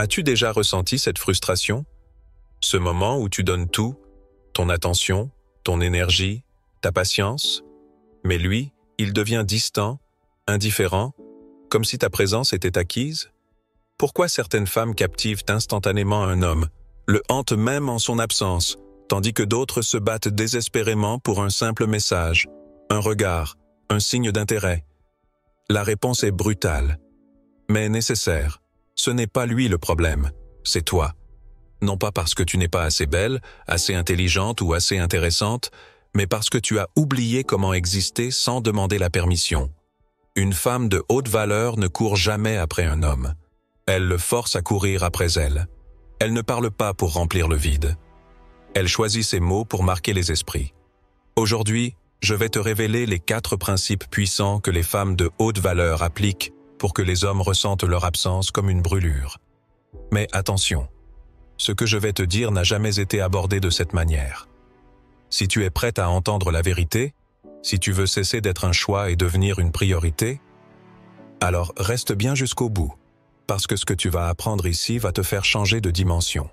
As-tu déjà ressenti cette frustration? Ce moment où tu donnes tout, ton attention, ton énergie, ta patience, mais lui, il devient distant, indifférent, comme si ta présence était acquise? Pourquoi certaines femmes captivent instantanément un homme, le hantent même en son absence, tandis que d'autres se battent désespérément pour un simple message, un regard, un signe d'intérêt? La réponse est brutale, mais nécessaire. Ce n'est pas lui le problème, c'est toi. Non pas parce que tu n'es pas assez belle, assez intelligente ou assez intéressante, mais parce que tu as oublié comment exister sans demander la permission. Une femme de haute valeur ne court jamais après un homme. Elle le force à courir après elle. Elle ne parle pas pour remplir le vide. Elle choisit ses mots pour marquer les esprits. Aujourd'hui, je vais te révéler les 4 principes puissants que les femmes de haute valeur appliquent pour que les hommes ressentent leur absence comme une brûlure. Mais attention, ce que je vais te dire n'a jamais été abordé de cette manière. Si tu es prête à entendre la vérité, si tu veux cesser d'être un choix et devenir une priorité, alors reste bien jusqu'au bout, parce que ce que tu vas apprendre ici va te faire changer de dimension.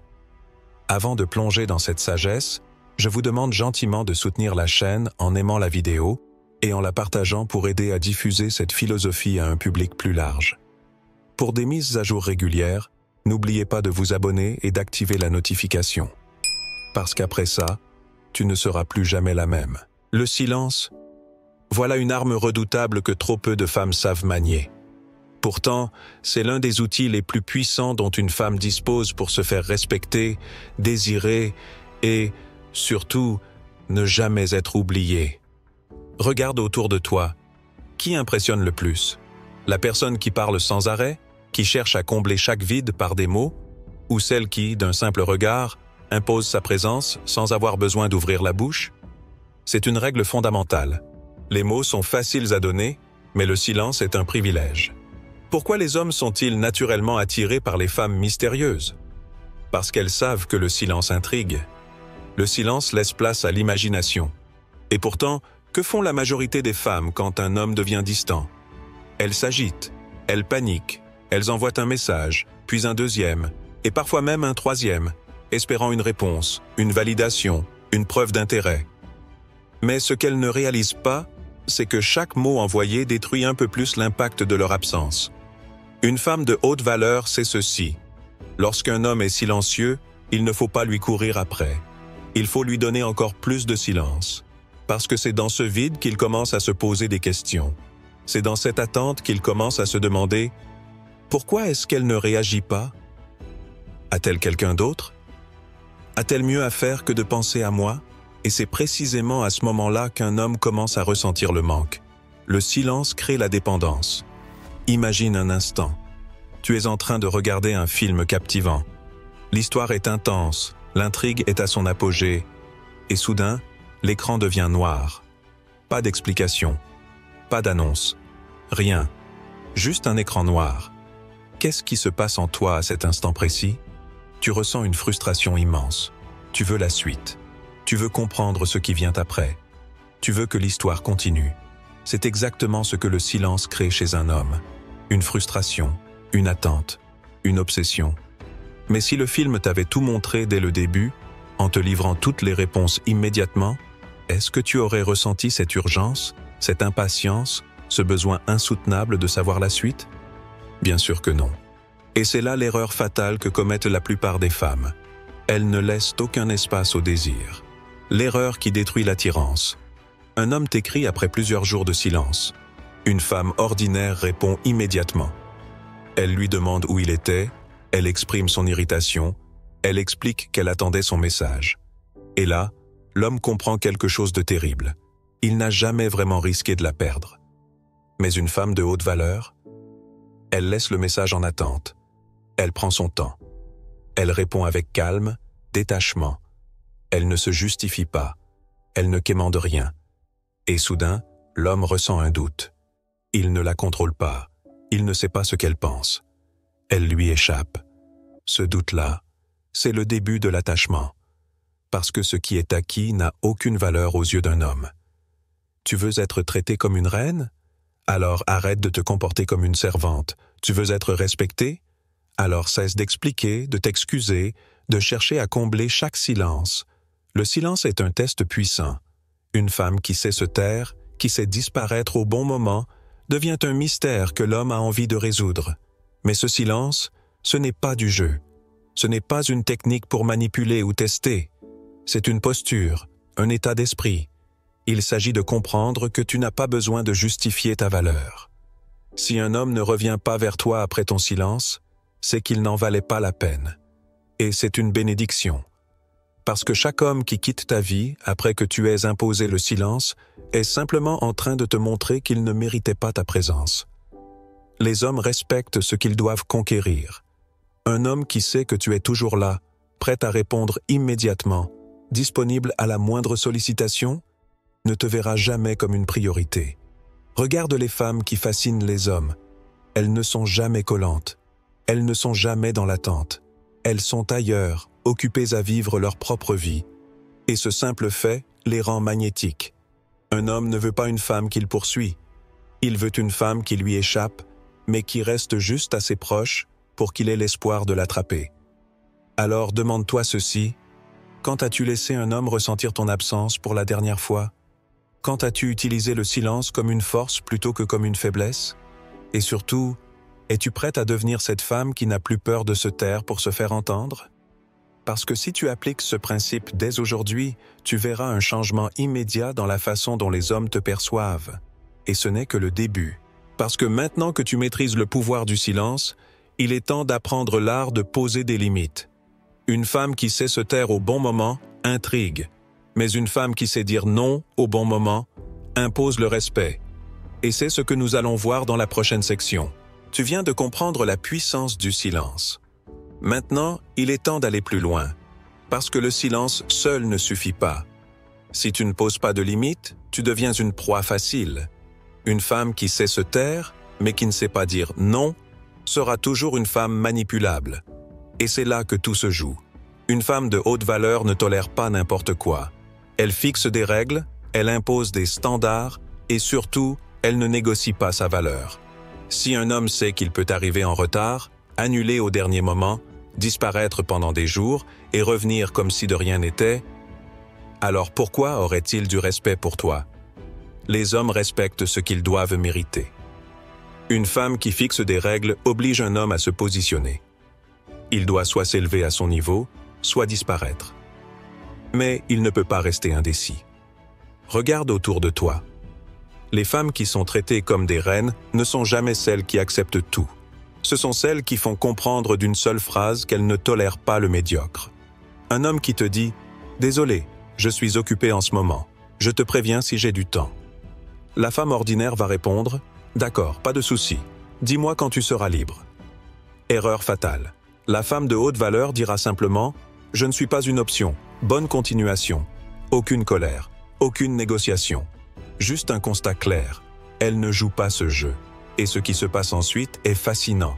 Avant de plonger dans cette sagesse, je vous demande gentiment de soutenir la chaîne en aimant la vidéo et en la partageant pour aider à diffuser cette philosophie à un public plus large. Pour des mises à jour régulières, n'oubliez pas de vous abonner et d'activer la notification. Parce qu'après ça, tu ne seras plus jamais la même. Le silence, voilà une arme redoutable que trop peu de femmes savent manier. Pourtant, c'est l'un des outils les plus puissants dont une femme dispose pour se faire respecter, désirer et, surtout, ne jamais être oubliée. Regarde autour de toi. Qui impressionne le plus? La personne qui parle sans arrêt, qui cherche à combler chaque vide par des mots, ou celle qui, d'un simple regard, impose sa présence sans avoir besoin d'ouvrir la bouche? C'est une règle fondamentale. Les mots sont faciles à donner, mais le silence est un privilège. Pourquoi les hommes sont-ils naturellement attirés par les femmes mystérieuses? Parce qu'elles savent que le silence intrigue. Le silence laisse place à l'imagination. Et pourtant, que font la majorité des femmes quand un homme devient distant? Elles s'agitent, elles paniquent, elles envoient un message, puis un deuxième, et parfois même un troisième, espérant une réponse, une validation, une preuve d'intérêt. Mais ce qu'elles ne réalisent pas, c'est que chaque mot envoyé détruit un peu plus l'impact de leur absence. Une femme de haute valeur sait ceci. Lorsqu'un homme est silencieux, il ne faut pas lui courir après. Il faut lui donner encore plus de silence. Parce que c'est dans ce vide qu'il commence à se poser des questions. C'est dans cette attente qu'il commence à se demander « Pourquoi est-ce qu'elle ne réagit pas? A-t-elle quelqu'un d'autre? A-t-elle mieux à faire que de penser à moi ?» Et c'est précisément à ce moment-là qu'un homme commence à ressentir le manque. Le silence crée la dépendance. Imagine un instant. Tu es en train de regarder un film captivant. L'histoire est intense, l'intrigue est à son apogée, et soudain, l'écran devient noir. Pas d'explication, pas d'annonce, rien, juste un écran noir. Qu'est-ce qui se passe en toi à cet instant précis? Tu ressens une frustration immense. Tu veux la suite. Tu veux comprendre ce qui vient après. Tu veux que l'histoire continue. C'est exactement ce que le silence crée chez un homme. Une frustration, une attente, une obsession. Mais si le film t'avait tout montré dès le début, en te livrant toutes les réponses immédiatement, est-ce que tu aurais ressenti cette urgence, cette impatience, ce besoin insoutenable de savoir la suite? Bien sûr que non. Et c'est là l'erreur fatale que commettent la plupart des femmes. Elles ne laissent aucun espace au désir. L'erreur qui détruit l'attirance. Un homme t'écrit après plusieurs jours de silence. Une femme ordinaire répond immédiatement. Elle lui demande où il était, elle exprime son irritation, elle explique qu'elle attendait son message. Et là, l'homme comprend quelque chose de terrible. Il n'a jamais vraiment risqué de la perdre. Mais une femme de haute valeur, elle laisse le message en attente. Elle prend son temps. Elle répond avec calme, détachement. Elle ne se justifie pas. Elle ne quémande rien. Et soudain, l'homme ressent un doute. Il ne la contrôle pas. Il ne sait pas ce qu'elle pense. Elle lui échappe. Ce doute-là, c'est le début de l'attachement. Parce que ce qui est acquis n'a aucune valeur aux yeux d'un homme. Tu veux être traitée comme une reine? Alors arrête de te comporter comme une servante. Tu veux être respectée? Alors cesse d'expliquer, de t'excuser, de chercher à combler chaque silence. Le silence est un test puissant. Une femme qui sait se taire, qui sait disparaître au bon moment, devient un mystère que l'homme a envie de résoudre. Mais ce silence, ce n'est pas du jeu. Ce n'est pas une technique pour manipuler ou tester. C'est une posture, un état d'esprit. Il s'agit de comprendre que tu n'as pas besoin de justifier ta valeur. Si un homme ne revient pas vers toi après ton silence, c'est qu'il n'en valait pas la peine. Et c'est une bénédiction. Parce que chaque homme qui quitte ta vie après que tu aies imposé le silence est simplement en train de te montrer qu'il ne méritait pas ta présence. Les hommes respectent ce qu'ils doivent conquérir. Un homme qui sait que tu es toujours là, prêt à répondre immédiatement, disponible à la moindre sollicitation, ne te verra jamais comme une priorité. Regarde les femmes qui fascinent les hommes. Elles ne sont jamais collantes. Elles ne sont jamais dans l'attente. Elles sont ailleurs, occupées à vivre leur propre vie. Et ce simple fait les rend magnétiques. Un homme ne veut pas une femme qu'il poursuit. Il veut une femme qui lui échappe, mais qui reste juste assez proche pour qu'il ait l'espoir de l'attraper. Alors demande-toi ceci: quand as-tu laissé un homme ressentir ton absence pour la dernière fois? Quand as-tu utilisé le silence comme une force plutôt que comme une faiblesse? Et surtout, es-tu prête à devenir cette femme qui n'a plus peur de se taire pour se faire entendre? Parce que si tu appliques ce principe dès aujourd'hui, tu verras un changement immédiat dans la façon dont les hommes te perçoivent. Et ce n'est que le début. Parce que maintenant que tu maîtrises le pouvoir du silence, il est temps d'apprendre l'art de poser des limites. Une femme qui sait se taire au bon moment intrigue, mais une femme qui sait dire non au bon moment impose le respect. Et c'est ce que nous allons voir dans la prochaine section. Tu viens de comprendre la puissance du silence. Maintenant, il est temps d'aller plus loin, parce que le silence seul ne suffit pas. Si tu ne poses pas de limites, tu deviens une proie facile. Une femme qui sait se taire, mais qui ne sait pas dire non, sera toujours une femme manipulable. Et c'est là que tout se joue. Une femme de haute valeur ne tolère pas n'importe quoi. Elle fixe des règles, elle impose des standards, et surtout, elle ne négocie pas sa valeur. Si un homme sait qu'il peut arriver en retard, annuler au dernier moment, disparaître pendant des jours et revenir comme si de rien n'était, alors pourquoi aurait-il du respect pour toi? Les hommes respectent ce qu'ils doivent mériter. Une femme qui fixe des règles oblige un homme à se positionner. Il doit soit s'élever à son niveau, soit disparaître. Mais il ne peut pas rester indécis. Regarde autour de toi. Les femmes qui sont traitées comme des reines ne sont jamais celles qui acceptent tout. Ce sont celles qui font comprendre d'une seule phrase qu'elles ne tolèrent pas le médiocre. Un homme qui te dit « Désolé, je suis occupé en ce moment. Je te préviens si j'ai du temps. » La femme ordinaire va répondre « D'accord, pas de souci. Dis-moi quand tu seras libre. » Erreur fatale. La femme de haute valeur dira simplement « Je ne suis pas une option. Bonne continuation. » Aucune colère, aucune négociation. Juste un constat clair. Elle ne joue pas ce jeu. Et ce qui se passe ensuite est fascinant.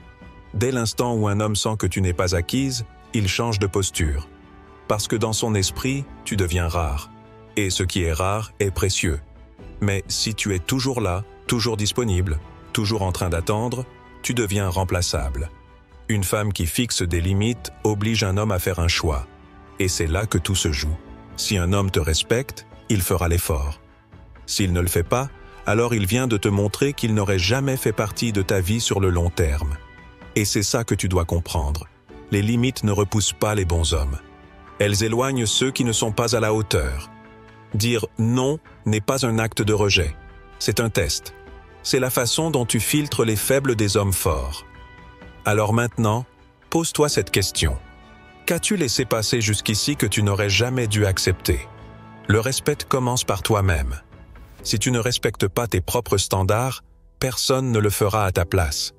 Dès l'instant où un homme sent que tu n'es pas acquise, il change de posture. Parce que dans son esprit, tu deviens rare. Et ce qui est rare est précieux. Mais si tu es toujours là, toujours disponible, toujours en train d'attendre, tu deviens remplaçable. Une femme qui fixe des limites oblige un homme à faire un choix. Et c'est là que tout se joue. Si un homme te respecte, il fera l'effort. S'il ne le fait pas, alors il vient de te montrer qu'il n'aurait jamais fait partie de ta vie sur le long terme. Et c'est ça que tu dois comprendre. Les limites ne repoussent pas les bons hommes. Elles éloignent ceux qui ne sont pas à la hauteur. Dire non n'est pas un acte de rejet. C'est un test. C'est la façon dont tu filtres les faibles des hommes forts. Alors maintenant, pose-toi cette question. Qu'as-tu laissé passer jusqu'ici que tu n'aurais jamais dû accepter? Le respect commence par toi-même. Si tu ne respectes pas tes propres standards, personne ne le fera à ta place.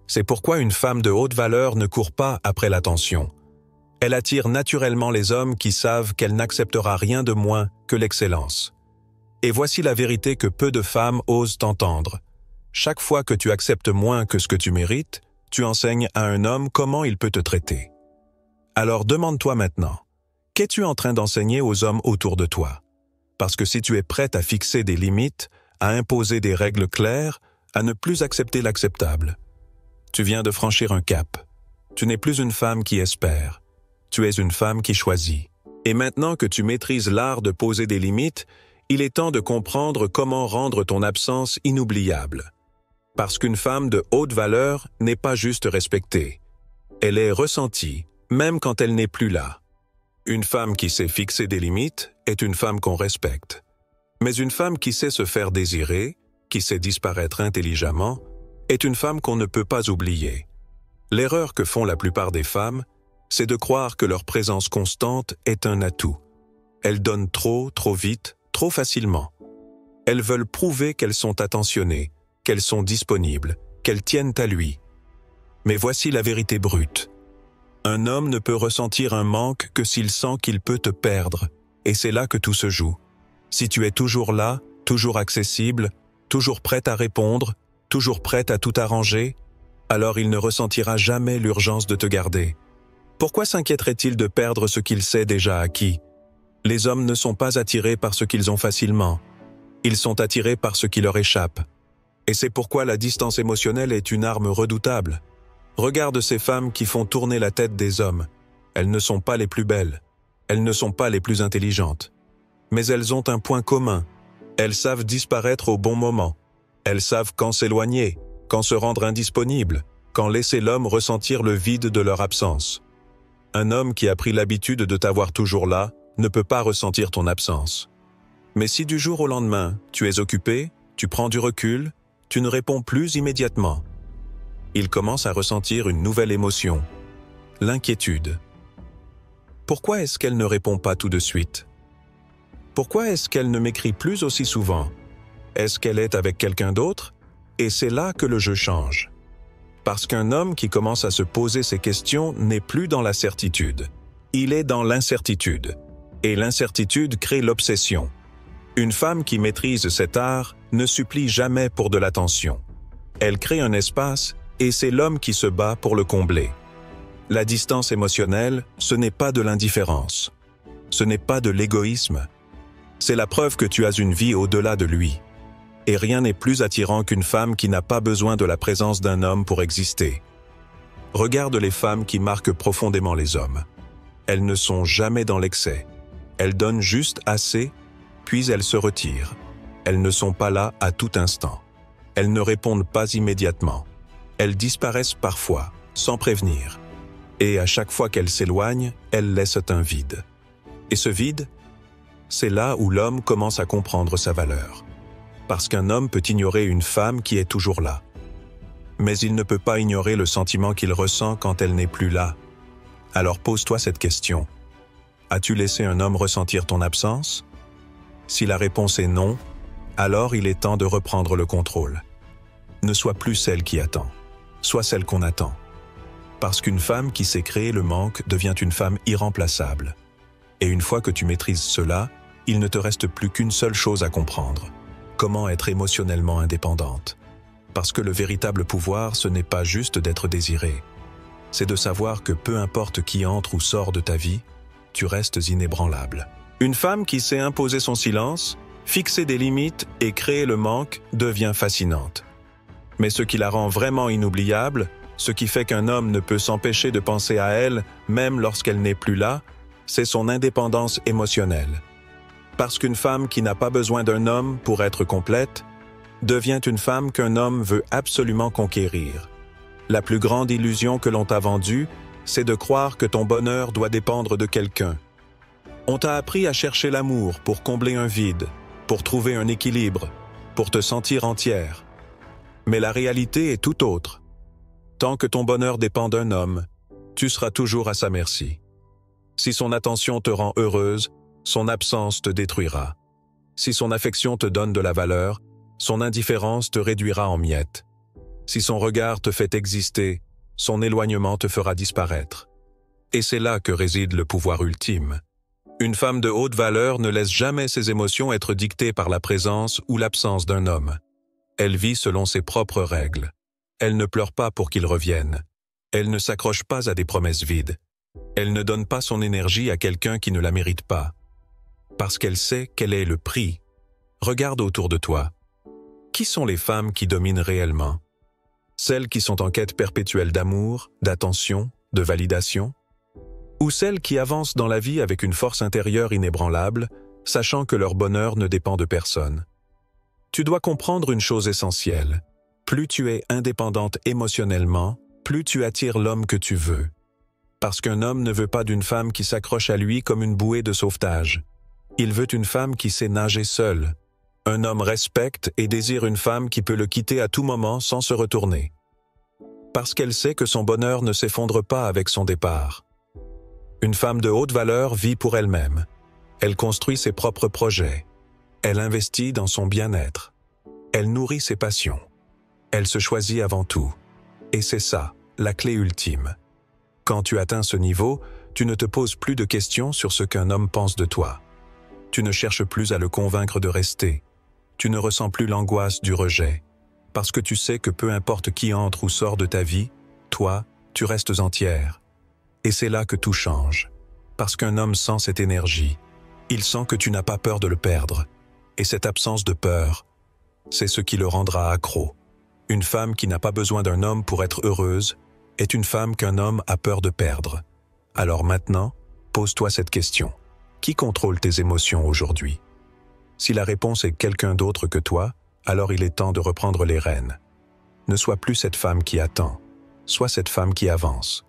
C'est pourquoi une femme de haute valeur ne court pas après l'attention. Elle attire naturellement les hommes qui savent qu'elle n'acceptera rien de moins que l'excellence. Et voici la vérité que peu de femmes osent entendre. Chaque fois que tu acceptes moins que ce que tu mérites, tu enseignes à un homme comment il peut te traiter. Alors demande-toi maintenant, qu'es-tu en train d'enseigner aux hommes autour de toi? Parce que si tu es prête à fixer des limites, à imposer des règles claires, à ne plus accepter l'acceptable, tu viens de franchir un cap. Tu n'es plus une femme qui espère. Tu es une femme qui choisit. Et maintenant que tu maîtrises l'art de poser des limites, il est temps de comprendre comment rendre ton absence inoubliable. Parce qu'une femme de haute valeur n'est pas juste respectée. Elle est ressentie, même quand elle n'est plus là. Une femme qui sait fixer des limites est une femme qu'on respecte. Mais une femme qui sait se faire désirer, qui sait disparaître intelligemment, est une femme qu'on ne peut pas oublier. L'erreur que font la plupart des femmes, c'est de croire que leur présence constante est un atout. Elles donnent trop vite, trop facilement. Elles veulent prouver qu'elles sont attentionnées, qu'elles sont disponibles, qu'elles tiennent à lui. Mais voici la vérité brute. Un homme ne peut ressentir un manque que s'il sent qu'il peut te perdre, et c'est là que tout se joue. Si tu es toujours là, toujours accessible, toujours prête à répondre, toujours prête à tout arranger, alors il ne ressentira jamais l'urgence de te garder. Pourquoi s'inquiéterait-il de perdre ce qu'il sait déjà acquis? Les hommes ne sont pas attirés par ce qu'ils ont facilement. Ils sont attirés par ce qui leur échappe. Et c'est pourquoi la distance émotionnelle est une arme redoutable. Regarde ces femmes qui font tourner la tête des hommes. Elles ne sont pas les plus belles. Elles ne sont pas les plus intelligentes. Mais elles ont un point commun. Elles savent disparaître au bon moment. Elles savent quand s'éloigner, quand se rendre indisponible, quand laisser l'homme ressentir le vide de leur absence. Un homme qui a pris l'habitude de t'avoir toujours là ne peut pas ressentir ton absence. Mais si du jour au lendemain, tu es occupé, tu prends du recul, tu ne réponds plus immédiatement, il commence à ressentir une nouvelle émotion, l'inquiétude. Pourquoi est-ce qu'elle ne répond pas tout de suite? Pourquoi est-ce qu'elle ne m'écrit plus aussi souvent? Est-ce qu'elle est avec quelqu'un d'autre? Et c'est là que le jeu change. Parce qu'un homme qui commence à se poser ces questions n'est plus dans la certitude. Il est dans l'incertitude. Et l'incertitude crée l'obsession. Une femme qui maîtrise cet art ne supplie jamais pour de l'attention. Elle crée un espace et c'est l'homme qui se bat pour le combler. La distance émotionnelle, ce n'est pas de l'indifférence. Ce n'est pas de l'égoïsme. C'est la preuve que tu as une vie au-delà de lui. Et rien n'est plus attirant qu'une femme qui n'a pas besoin de la présence d'un homme pour exister. Regarde les femmes qui marquent profondément les hommes. Elles ne sont jamais dans l'excès. Elles donnent juste assez, puis elles se retirent. Elles ne sont pas là à tout instant. Elles ne répondent pas immédiatement. Elles disparaissent parfois, sans prévenir. Et à chaque fois qu'elles s'éloignent, elles laissent un vide. Et ce vide, c'est là où l'homme commence à comprendre sa valeur. Parce qu'un homme peut ignorer une femme qui est toujours là. Mais il ne peut pas ignorer le sentiment qu'il ressent quand elle n'est plus là. Alors pose-toi cette question. As-tu laissé un homme ressentir ton absence? Si la réponse est non, alors il est temps de reprendre le contrôle. Ne sois plus celle qui attend, sois celle qu'on attend. Parce qu'une femme qui sait créer le manque devient une femme irremplaçable. Et une fois que tu maîtrises cela, il ne te reste plus qu'une seule chose à comprendre. Comment être émotionnellement indépendante. Parce que le véritable pouvoir, ce n'est pas juste d'être désiré. C'est de savoir que peu importe qui entre ou sort de ta vie, tu restes inébranlable. Une femme qui sait imposer son silence, fixer des limites et créer le manque devient fascinante. Mais ce qui la rend vraiment inoubliable, ce qui fait qu'un homme ne peut s'empêcher de penser à elle, même lorsqu'elle n'est plus là, c'est son indépendance émotionnelle. Parce qu'une femme qui n'a pas besoin d'un homme pour être complète, devient une femme qu'un homme veut absolument conquérir. La plus grande illusion que l'on t'a vendue, c'est de croire que ton bonheur doit dépendre de quelqu'un. On t'a appris à chercher l'amour pour combler un vide, pour trouver un équilibre, pour te sentir entière. Mais la réalité est tout autre. Tant que ton bonheur dépend d'un homme, tu seras toujours à sa merci. Si son attention te rend heureuse, son absence te détruira. Si son affection te donne de la valeur, son indifférence te réduira en miettes. Si son regard te fait exister, son éloignement te fera disparaître. Et c'est là que réside le pouvoir ultime. Une femme de haute valeur ne laisse jamais ses émotions être dictées par la présence ou l'absence d'un homme. Elle vit selon ses propres règles. Elle ne pleure pas pour qu'il revienne. Elle ne s'accroche pas à des promesses vides. Elle ne donne pas son énergie à quelqu'un qui ne la mérite pas. Parce qu'elle sait quel est le prix. Regarde autour de toi. Qui sont les femmes qui dominent réellement? Celles qui sont en quête perpétuelle d'amour, d'attention de validation? Ou celles qui avancent dans la vie avec une force intérieure inébranlable, sachant que leur bonheur ne dépend de personne? Tu dois comprendre une chose essentielle. Plus tu es indépendante émotionnellement, plus tu attires l'homme que tu veux. Parce qu'un homme ne veut pas d'une femme qui s'accroche à lui comme une bouée de sauvetage. Il veut une femme qui sait nager seule. Un homme respecte et désire une femme qui peut le quitter à tout moment sans se retourner. Parce qu'elle sait que son bonheur ne s'effondre pas avec son départ. Une femme de haute valeur vit pour elle-même. Elle construit ses propres projets. Elle investit dans son bien-être. Elle nourrit ses passions. Elle se choisit avant tout. Et c'est ça, la clé ultime. Quand tu atteins ce niveau, tu ne te poses plus de questions sur ce qu'un homme pense de toi. Tu ne cherches plus à le convaincre de rester. Tu ne ressens plus l'angoisse du rejet. Parce que tu sais que peu importe qui entre ou sort de ta vie, toi, tu restes entière. Et c'est là que tout change. Parce qu'un homme sent cette énergie. Il sent que tu n'as pas peur de le perdre. Et cette absence de peur, c'est ce qui le rendra accro. Une femme qui n'a pas besoin d'un homme pour être heureuse est une femme qu'un homme a peur de perdre. Alors maintenant, pose-toi cette question. Qui contrôle tes émotions aujourd'hui? Si la réponse est quelqu'un d'autre que toi, alors il est temps de reprendre les rênes. Ne sois plus cette femme qui attend, sois cette femme qui avance.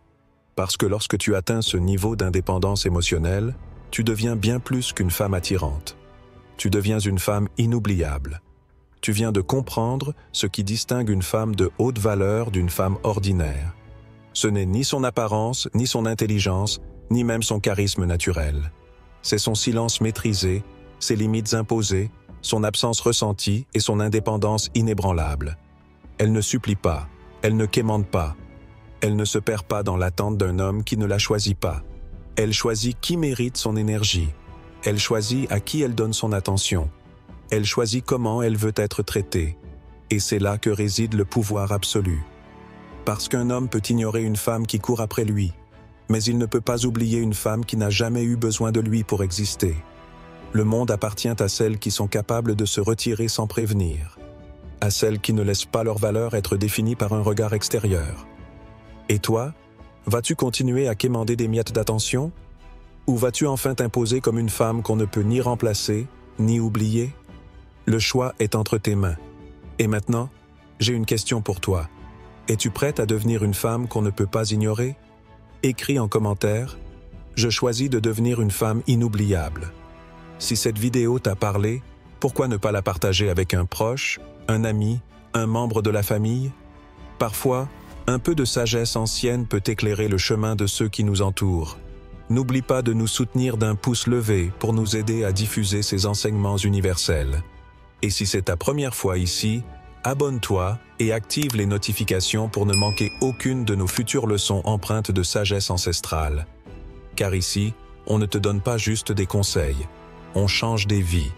Parce que lorsque tu atteins ce niveau d'indépendance émotionnelle, tu deviens bien plus qu'une femme attirante. Tu deviens une femme inoubliable. Tu viens de comprendre ce qui distingue une femme de haute valeur d'une femme ordinaire. Ce n'est ni son apparence, ni son intelligence, ni même son charisme naturel. C'est son silence maîtrisé, ses limites imposées, son absence ressentie et son indépendance inébranlable. Elle ne supplie pas, elle ne quémande pas. Elle ne se perd pas dans l'attente d'un homme qui ne la choisit pas. Elle choisit qui mérite son énergie. Elle choisit à qui elle donne son attention. Elle choisit comment elle veut être traitée. Et c'est là que réside le pouvoir absolu. Parce qu'un homme peut ignorer une femme qui court après lui, mais il ne peut pas oublier une femme qui n'a jamais eu besoin de lui pour exister. Le monde appartient à celles qui sont capables de se retirer sans prévenir, à celles qui ne laissent pas leur valeur être définie par un regard extérieur. Et toi, vas-tu continuer à quémander des miettes d'attention? Ou vas-tu enfin t'imposer comme une femme qu'on ne peut ni remplacer, ni oublier? Le choix est entre tes mains. Et maintenant, j'ai une question pour toi. Es-tu prête à devenir une femme qu'on ne peut pas ignorer? Écris en commentaire « Je choisis de devenir une femme inoubliable ». Si cette vidéo t'a parlé, pourquoi ne pas la partager avec un proche, un ami, un membre de la famille? Parfois, un peu de sagesse ancienne peut éclairer le chemin de ceux qui nous entourent. N'oublie pas de nous soutenir d'un pouce levé pour nous aider à diffuser ces enseignements universels. Et si c'est ta première fois ici, abonne-toi et active les notifications pour ne manquer aucune de nos futures leçons empreintes de sagesse ancestrale. Car ici, on ne te donne pas juste des conseils, on change des vies.